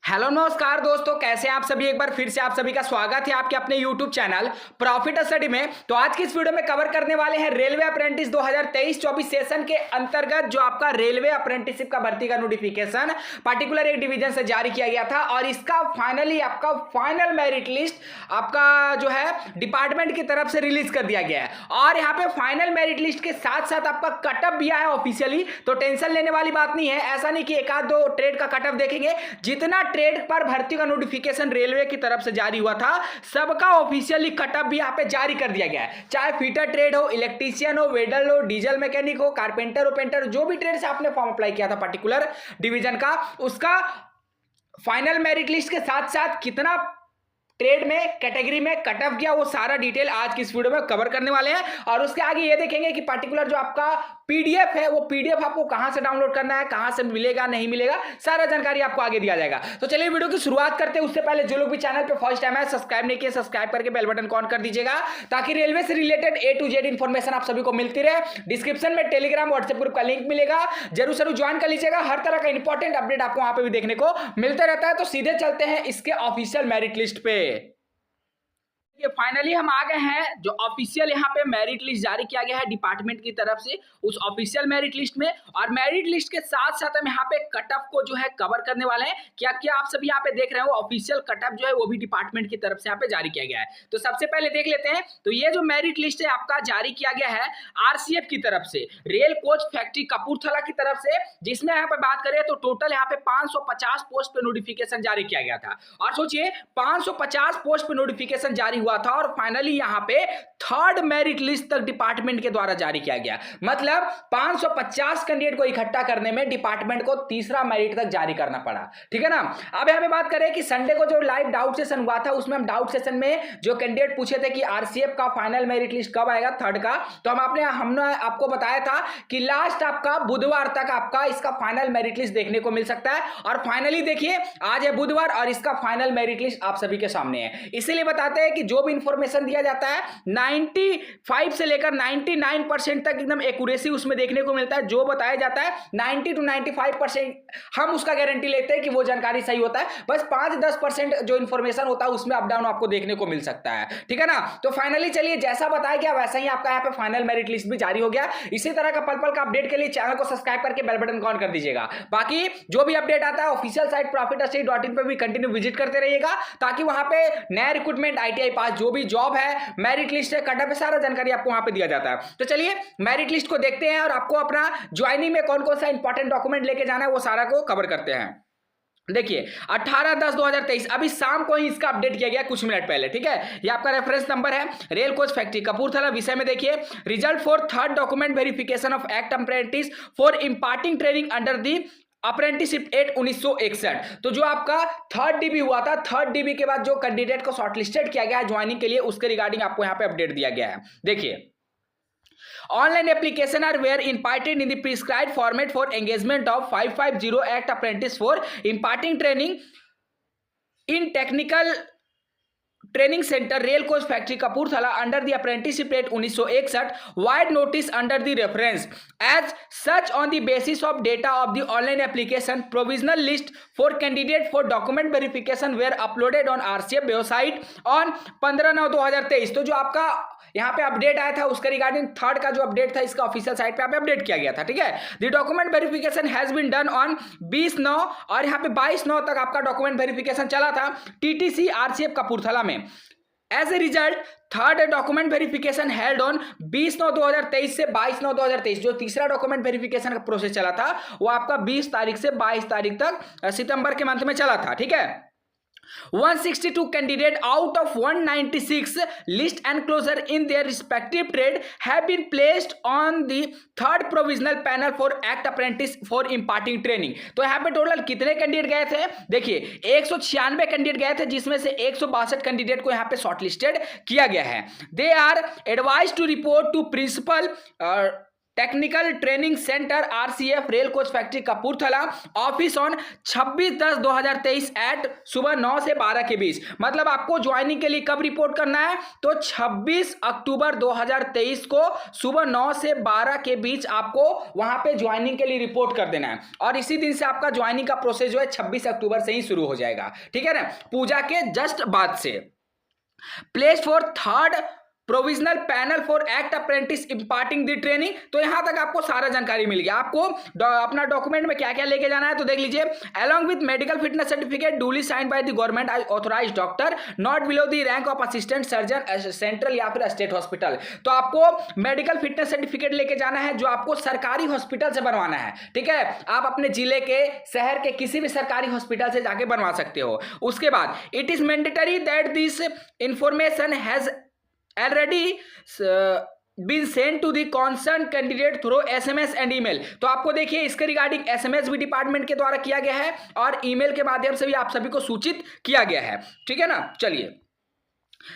Hello नमस्कार दोस्तों, कैसे हैं आप सभी। एक बार फिर से आप सभी का स्वागत है आपके अपने यूट्यूब चैनल प्रॉफिट स्टडी में। तो आज की इस वीडियो में कवर करने वाले हैं रेलवे अप्रेंटिस 2023-24 सेशन के अंतर्गत जो आपका रेलवे अप्रेंटिसशिप का भर्ती का नोटिफिकेशन पर्टिकुलर एक डिवीजन से जारी किया गया था और इसका फाइनली आपका फाइनल मेरिट लिस्ट आपका जो है डिपार्टमेंट की तरफ से रिलीज कर दिया गया है। और यहाँ पे फाइनल मेरिट लिस्ट के साथ साथ आपका कटअप भी आया ऑफिशियली, तो टेंशन लेने वाली बात नहीं है। ऐसा नहीं कि एक आध दो ट्रेड का कटअप देखेंगे, जितना ट्रेड पर भर्ती का नोटिफिकेशन रेलवे की तरफ से जारी हुआ था सबका ऑफिशियली कटअप भी यहाँ पे जारी कर दिया गया है। चाहे फीटर ट्रेड हो, इलेक्ट्रीशियन हो, वेल्डर हो, डीजल मैकेनिक हो, कारपेंटर हो, पेंटर, जो भी ट्रेड से आपने फॉर्म अप्लाई किया था पर्टिकुलर डिवीजन का, उसका फाइनल मेरिट लिस्ट के साथ साथ कितना ट्रेड में कैटेगरी में कटअप किया वो सारा डिटेल आज की इस वीडियो में कवर करने वाले हैं। और उसके आगे ये देखेंगे कि पर्टिकुलर जो आपका पीडीएफ है वो पीडीएफ आपको कहां से डाउनलोड करना है, कहां से मिलेगा, नहीं मिलेगा, सारा जानकारी आपको आगे दिया जाएगा। तो चलिए वीडियो की शुरुआत करते हैं। उससे पहले जो लोग भी चैनल पे फर्स्ट टाइम है सब्सक्राइब नहीं किए, सब्सक्राइब करके बेल बटन ऑन कर दीजिएगा ताकि रेलवे से related A to Z information आप सभी को मिलती रहे। डिस्क्रिप्शन में टेलीग्राम व्हाट्सएप ग्रुप का लिंक मिलेगा, जरूर ज्वाइन कर लीजिएगा। हर तरह का इंपॉर्टेंट अपडेट आपको वहां पे भी देखने को मिलता रहता है। तो सीधे चलते हैं इसके ऑफिशियल मेरिट लिस्ट पे। ये फाइनली हम आ गए हैं जो ऑफिशियल यहाँ पे मेरिट लिस्ट जारी किया गया है डिपार्टमेंट की तरफ से, उस ऑफिशियल मेरिट लिस्ट में। और मेरिट लिस्ट के साथ साथ हम यहाँ पे कटअप को जो है कवर करने वाले हैं। क्या क्या आप सभी यहाँ पे देख रहे हो, ऑफिशियल कटअप जो है वो भी डिपार्टमेंट की तरफ से यहाँ पे जारी किया गया है। तो सबसे पहले देख लेते हैं। तो ये जो मेरिट लिस्ट है आपका जारी किया गया है आरसीएफ की तरफ से, रेल कोच फैक्ट्री कपूरथला की तरफ से, जिसमें यहाँ पे बात करें तो टोटल यहाँ पे 550 पोस्ट पे नोटिफिकेशन जारी किया गया था। और सोचिए 550 पोस्ट पे नोटिफिकेशन जारी हुआ था और फाइनली यहां पे थर्ड मेरिट लिस्ट तक डिपार्टमेंट के द्वारा जारी किया गया। मतलब 550 कैंडिडेट को इकट्ठा करने में डिपार्टमेंट को तीसरा मेरिट तक जारी करना पड़ा। ठीक है ना। अब यहां पे बात करें कि संडे को जो लाइव डाउट सेशन हुआ था उसमें हम डाउट सेशन में जो कैंडिडेट पूछे थे कि आरसीएफ का फाइनल मेरिट लिस्ट कब आएगा थर्ड का, तो हमने आपको बताया था कि लास्ट आपका बुधवार तक आपका इसका फाइनल मेरिट लिस्ट देखने को मिल सकता है। और फाइनली देखिए आज है बुधवार और इसका फाइनल मेरिट लिस्ट आप सभी के सामने है। इसीलिए बताते हैं कि जो भी इंफॉर्मेशन दिया जाता है 95 से लेकर 99% तक एकदम एक्यूरेसी उसमें देखने को मिलता है। जो बताया जाता है 90 to 95% हम उसका गारंटी लेते हैं कि वो जानकारी सही होता है। बस 5-10% जो इंफॉर्मेशन होता है उसमें अप डाउन आपको देखने को मिल सकता है। ठीक है ना। तो फाइनली चलिए जैसा बताया गया वैसा ही आपका यहाँ पे फाइनल मेरिट लिस्ट भी जारी हो गया। इसी तरह का पल पल का अपडेट के लिए चैनल को सब्सक्राइब करके बेल बटन ऑन कर दीजिएगा। बाकी जो भी अपडेट आता है ऑफिशियल साइट profitstudy.in पे भी कंटिन्यू विजिट करते रहिएगा ताकि वहां पे नया रिक्रूटमेंट, आईटीआई पास, जो भी जॉब है, मेरिट लिस्ट है, कटअप है, सारा जानकारी आपको वहां पे दिया जाता है। तो चलिए मेरिट लिस्ट को देखते हैं और आपको अपना ज्वाइनिंग में कौन कौन सा इंपॉर्टेंट डॉक्यूमेंट लेके जाना है वो सारा को कवर करते हैं। देखिए 18/10/2023 अभी शाम को ही इसका अपडेट किया गया कुछ मिनट पहले। ठीक है, ये आपका रेफरेंस नंबर है, रेल कोच फैक्ट्री कपूरथला। विषय में देखिए result for third document verification of act apprentice for imparting training under the apprenticeship act 1961। तो जो आपका थर्ड डीबी हुआ था, थर्ड डीबी के बाद जो कैंडिडेट को शॉर्टलिस्टेड किया गया है ज्वाइनिंग के लिए, उसके रिगार्डिंग आपको यहाँ पे अपडेट दिया गया है। देखिए online application are were imparted in the prescribed format for engagement of 550 act apprentice for imparting training in technical training centre rail coach factory Kapurthala under the apprenticeship act 1961 vide notice under the reference as such on the basis of data of the online application provisional list for candidate for document verification where uploaded on RCF website on 15/9/2023। तो जो आपका यहाँ पे update आया था उसके regarding third का जो अपडेट था इसका ऑफिशियल साइट पे अपडेट किया गया था। ठीक है, the document verification has been done on 20/9 और यहाँ पे 22/9 तक आपका डॉक्यूमेंट वेरिफिकेशन चला था टीटीसी आरसीएफ कपूरथला में। As a result third document verification held on 20/9/2023 से 22/9/2023। जो तीसरा डॉक्यूमेंट वेरिफिकेशन का प्रोसेस चला था वो आपका 20 तारीख से 22 तारीख तक सितंबर के मंथ में चला था। ठीक है, 162 candidate out of 196 list enclosure in their respective trade have been placed on the third provisional panel for act apprentice for imparting training। तो यहाँ पे टोटल कितने कैंडिडेट गए थे, देखिए 196 कैंडिडेट गए थे जिसमें से 162 कैंडिडेट को यहाँ पे शॉर्टलिस्टेड किया गया है। They are advise to report to principal technical training centre RCF rail coach factory Kapurthala, office on 26/10/2023 at सुबह 9 से 12 के बीच। मतलब आपको ज्वाइनिंग के लिए कब रिपोर्ट करना है, तो 26 अक्टूबर 2023 को सुबह 9 से 12 के बीच आपको वहां पे ज्वाइनिंग के लिए रिपोर्ट कर देना है, और इसी दिन से आपका ज्वाइनिंग का प्रोसेस जो है 26 अक्टूबर से ही शुरू हो जाएगा। ठीक है ना, पूजा के जस्ट बाद से। Place for third provisional panel for act apprentice imparting the training. तो यहां तक आपको सारा जानकारी मिल गया। आपको अपना डॉक्यूमेंट में क्या क्या लेके जाना है तो देख लीजिए। Along with medical fitness certificate duly signed by the government authorized doctor not below the rank of assistant surgeon central या फिर स्टेट हॉस्पिटल। तो आपको मेडिकल फिटनेस सर्टिफिकेट लेके जाना है जो आपको सरकारी हॉस्पिटल से बनवाना है। ठीक है, आप अपने जिले के, शहर के किसी भी सरकारी हॉस्पिटल से जाके बनवा सकते हो। उसके बाद it is mandatory that this information has already been sent to the concerned candidate through SMS and email। तो आपको देखिए इसके रिगार्डिंग SMS भी डिपार्टमेंट के द्वारा किया गया है और ईमेल के माध्यम से भी आप सभी को सूचित किया गया है। ठीक है ना, चलिए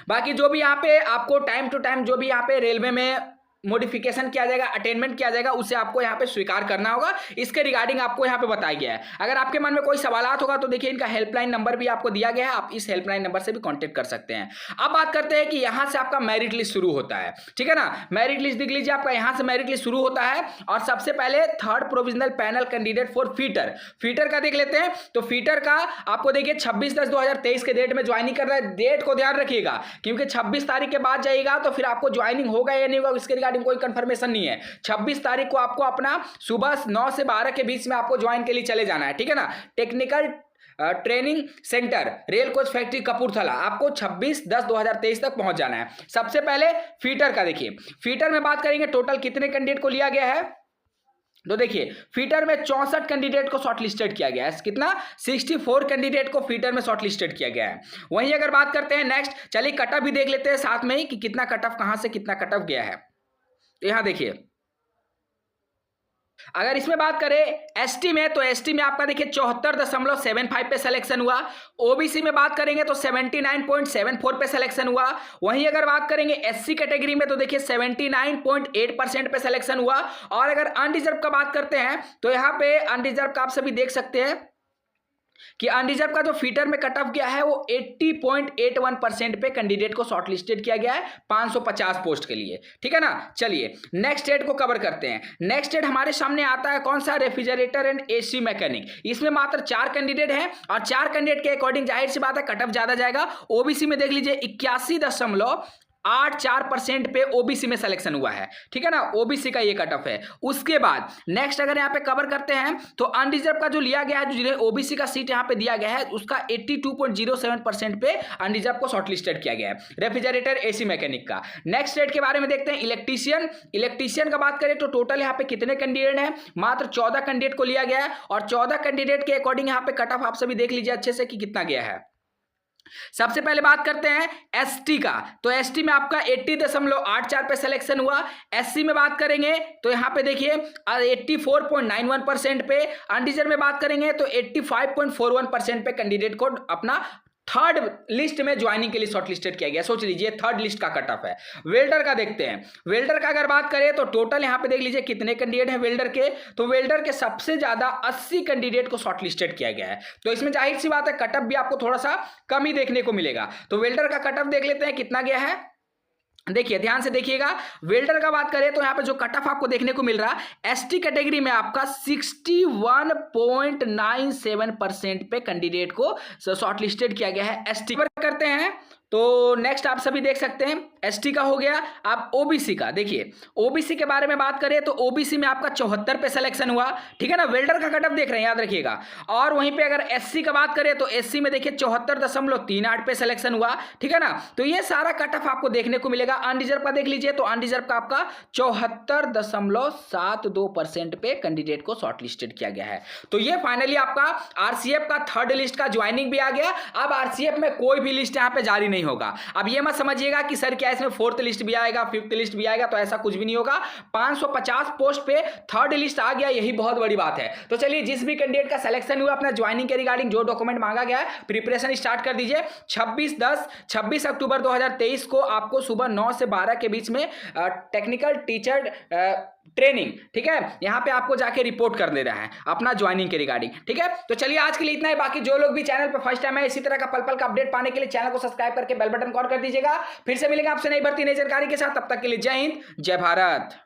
बाकी जो भी यहाँ पे आपको टाइम टू टाइम जो भी यहाँ पे रेलवे में मॉडिफिकेशन किया जाएगा, अटेनमेंट किया जाएगा, उसे आपको यहाँ पे स्वीकार करना होगा। इसके रिगार्डिंग आपको यहाँ पे बताया गया है। अगर आपके मन में कोई सवालात होगा तो देखिए इनका हेल्पलाइन नंबर भी आपको दिया गया है, आप इस हेल्पलाइन नंबर से भी कांटेक्ट कर सकते हैं। अब बात करते हैं कि यहाँ से आपका मेरिट लिस्ट शुरू होता है। ठीक है ना, मेरिट लिस्ट देख लीजिए, आपका यहाँ से मेरिट लिस्ट शुरू होता है और सबसे पहले third provisional panel candidate for fitter. Fitter का देख लेते हैं। तो फीटर का आपको देखिए 26/10/2023 के डेट में ज्वाइनिंग कर रहा है। डेट को ध्यान रखिएगा क्योंकि 26 तारीख के बाद जाइएगा तो फिर आपको ज्वाइनिंग होगा या नहीं होगा इसके कोई कंफर्मेशन नहीं है। 26 तारीख को आपको अपना सुबह 9 से 12 के बीच में आपको ज्वाइन के लिए चले जाना है। ठीक है ना, technical training centre rail coach factory Kapurthala, आपको 26/10/2023 तक पहुंच जाना है। सबसे पहले फीटर का देखिए। फीटर में बात करेंगे टोटल कितने कैंडिडेट को लिया गया है, तो देखिए फीटर में 64 कैंडिडेट को शॉर्टलिस्टेड किया गया है। कितना, 64 कैंडिडेट को फीटर में शॉर्टलिस्टेड किया गया है। वहीं अगर बात करते हैं नेक्स्ट, चलिए कट ऑफ भी देख लेते हैं साथ में ही कि कितना कट ऑफ, कहां से कितना कट ऑफ गया है। तो यहां देखिए अगर इसमें बात करें एसटी में, तो एसटी में आपका देखिए 74.75 पे सिलेक्शन हुआ। ओबीसी में बात करेंगे तो 79.74 पे सिलेक्शन हुआ। वहीं अगर बात करेंगे एससी कैटेगरी में तो देखिए 79.8% पे सिलेक्शन हुआ। और अगर अनरिजर्व का बात करते हैं तो यहाँ पे अनरिजर्व का आप सभी देख सकते हैं कि अनरिजर्व का जो फीटर में कट ऑफ गया है वो 80.81% पे कैंडिडेट को शॉर्टलिस्टेड किया गया है 550 पोस्ट के लिए। ठीक है ना, चलिए नेक्स्ट स्टेट को कवर करते हैं। नेक्स्ट स्टेट हमारे सामने आता है कौन सा, रेफ्रिजरेटर एंड एसी मैकेनिक। इसमें मात्र 4 कैंडिडेट हैं और 4 कैंडिडेट के अकॉर्डिंग जाहिर सी बात है कट ऑफ ज्यादा जाएगा। ओबीसी में देख लीजिए 81.84% पे ओबीसी में सिलेक्शन हुआ है। ठीक है ना, ओबीसी का ये कट ऑफ है। उसके बाद नेक्स्ट अगर यहाँ पे कवर करते हैं तो अनरिजर्व का जो लिया गया है, जो ओबीसी का सीट यहाँ पे दिया गया है उसका 82.07% पे अनरिजर्व को शॉर्टलिस्टेड किया गया है रेफ्रिजरेटर एसी मैकेनिक का। नेक्स्ट स्टेट के बारे में देखते हैं इलेक्ट्रीशियन। इलेक्ट्रीशियन का बात करें तो टोटल यहाँ पे कितने कैंडिडेट हैं, मात्र 14 कैंडिडेट को लिया गया है और 14 कैंडिडेट के अकॉर्डिंग यहाँ पे कट ऑफ आप सभी देख लीजिए अच्छे से कि कितना गया है। सबसे पहले बात करते हैं एसटी का। तो एसटी में आपका 80.84 पे सिलेक्शन हुआ। एससी में बात करेंगे तो यहां पे देखिए 84.91% पे। अनरिजर्व में बात करेंगे तो 85.41% पे कैंडिडेट को अपना थर्ड लिस्ट में ज्वाइनिंग के लिए शॉर्टलिस्टेड किया गया। सोच लीजिए थर्ड लिस्ट का कट ऑफ है। वेल्डर का देखते हैं। वेल्डर का अगर बात करें तो टोटल यहां पे देख लीजिए कितने कैंडिडेट हैं वेल्डर के। तो वेल्डर के सबसे ज्यादा 80 कैंडिडेट को शॉर्टलिस्टेड किया गया है। तो इसमें जाहिर सी बात है कट ऑफ भी आपको थोड़ा सा कम ही देखने को मिलेगा। तो वेल्डर का कट ऑफ देख लेते हैं कितना गया है। देखिए ध्यान से देखिएगा, वेल्डर का बात करें तो यहाँ पे जो कट ऑफ आपको देखने को मिल रहा है एसटी कैटेगरी में आपका 61.97% पे कैंडिडेट को शॉर्टलिस्टेड किया गया है। एसटी पर करते हैं तो नेक्स्ट आप सभी देख सकते हैं एसटी का हो गया। आप ओबीसी का देखिए, ओबीसी के बारे में बात करें तो ओबीसी में आपका 74 पे सिलेक्शन हुआ। ठीक है ना, वेल्डर का कट ऑफ देख रहे हैं याद रखिएगा। और वहीं पे अगर एससी का बात करें तो एससी में देखिए 74.38 पे सिलेक्शन हुआ। ठीक है ना, तो ये सारा कट ऑफ आपको देखने को मिलेगा। अनरिजर्व का देख लीजिए तो अनरिजर्व का आपका 74.72% पे कैंडिडेट को शॉर्टलिस्टेड किया गया है। तो ये फाइनली आपका आरसीएफ का थर्ड लिस्ट का ज्वाइनिंग भी आ गया। अब आरसीएफ में कोई भी लिस्ट यहाँ पे जारी नहीं होगा। अब ये मत समझिएगा कि सर क्या इसमें फोर्थ लिस्ट भी आएगा, फिफ्थ लिस्ट भी आएगा, तो ऐसा कुछ भी नहीं होगा। 550 पोस्ट पे थर्ड लिस्ट आ गया, यही बहुत बड़ी बात है। तो चलिए जिस भी कैंडिडेट का सिलेक्शन हुआ अपना ज्वाइनिंग के रिगार्डिंग जो डॉक्यूमेंट मांगा गया है प्रिपरेशन स्टार्ट कर दीजिए। 26 अक्टूबर 2023 को आपको सुबह 9 से 12 के बीच में टेक्निकल टीचर ट्रेनिंग, ठीक है, यहाँ पे आपको जाके रिपोर्ट कर दे रहा है अपना ज्वाइनिंग के रिगार्डिंग, ठीक है। तो चलिए आज के लिए इतना ही, बाकी जो लोग भी चैनल पे फर्स्ट टाइम है इसी तरह का पल पल का अपडेट पाने के लिए चैनल को सब्सक्राइब करके बेल बटन कॉल कर दीजिएगा। फिर से मिलेंगे आपसे नई भर्ती नई जानकारी के साथ, तब तक के लिए जय हिंद जय भारत।